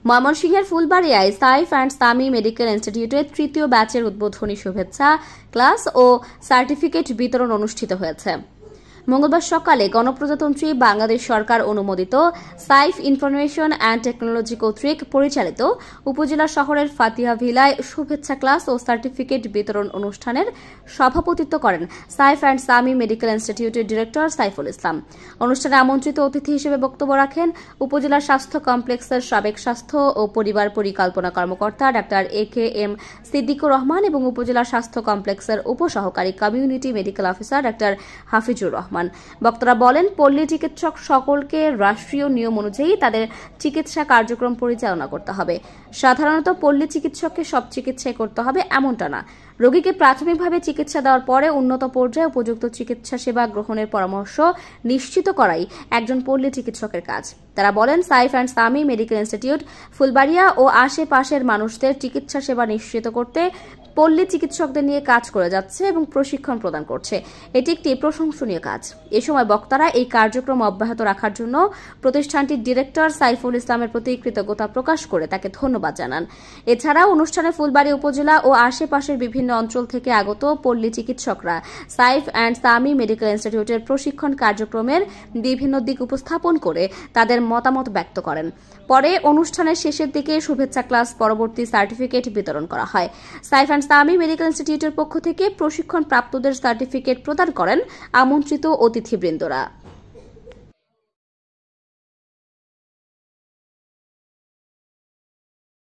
ময়মনসিংহের ফুলবাড়িয়ায় Saif and Sami medical ইনস্টিটিউটের তৃতীয় ব্যাচের উদ্বোধনী শুভেচ্ছা ক্লাস ও সার্টিফিকেট বিতরণ অনুষ্ঠিত হয়েছে। মঙ্গলবার সকালে গণপ্রজাতন্ত্রী বাংলাদেশ সরকার অনুমোদিত সাইফ ইনফরমেশন অ্যান্ড টেকনোলজি কর্তৃক পরিচালিত উপজেলা শহরের ফাতিহা ভিলায় শুভেচ্ছা ক্লাস ও সার্টিফিকেট বিতরণ অনুষ্ঠানের সভাপতিত্ব করেন সাইফ অ্যান্ড সামি মেডিকেল ইনস্টিটিউটের ডিরেক্টর সাইফুল ইসলাম। অনুষ্ঠানে আমন্ত্রিত অতিথি হিসেবে বক্তব্য রাখেন উপজেলা স্বাস্থ্য কমপ্লেক্সের সাবেক স্বাস্থ্য ও পরিবার পরিকল্পনা কর্মকর্তা ডাক্তার AKM সিদ্দিকুর রহমান এবং উপজেলা স্বাস্থ্য কমপ্লেক্সের উপসহকারী community medical officer doctor Hafizur Rahman. বক্তারা বলেন, পল্লী চিকিৎসক সকলকে রাষ্ট্রীয় নিয়ম অনুযায়ী তাদের চিকিৎসা কার্যক্রম পরিচালনা করতে হবে। সাধারণত পল্লী চিকিৎসককে সব চিকিৎসাই করতে হবে এমনটা না। রোগীকে প্রাথমিকভাবে চিকিৎসা দেওয়ার পরে উন্নত পর্যায়ে উপযুক্ত চিকিৎসা সেবা গ্রহণের পরামর্শ নিশ্চিত করাই একজন পল্লী চিকিৎসকের কাজ। তারা বলেন, Saif and Sami medical institute Fulbaria ও আশেপাশের মানুষদের চিকিৎসা সেবা নিশ্চিত করতে পল্লী চিকিৎসকদের নিয়ে কাজ করে যাচ্ছে এবং প্রশিক্ষণ প্রদান করছে। এটি একটি প্রশংসনীয় কাজ। এ সময় বক্তারা এই কার্যক্রম অব্যাহত রাখার জন্য প্রতিষ্ঠানটির ডিরেক্টর সাইফুল ইসলামের প্রতি কৃতজ্ঞতা প্রকাশ করে তাকে ধন্যবাদ জানান। এছাড়াও অনুষ্ঠানে ফুলবাড়ী উপজেলা ও আশেপাশের বিভিন্ন অঞ্চল থেকে আগত পল্লী চিকিৎসকরা সাইফ অ্যান্ড সামি মেডিকেল ইনস্টিটিউটের প্রশিক্ষণ কার্যক্রমের বিভিন্ন দিক উপস্থাপন করে তাদের মতামত ব্যক্ত করেন। পরে অনুষ্ঠানের শেষের দিকে শুভেচ্ছা ক্লাস পরবর্তী সার্টিফিকেট বিতরণ করা হয়। সাইফ অ্যান্ড সামি মেডিকেল ইনস্টিটিউটের পক্ষ থেকে প্রশিক্ষণ প্রাপ্তদের সার্টিফিকেট প্রদান করেন আমন্ত্রিত অতিথিবৃন্দরা।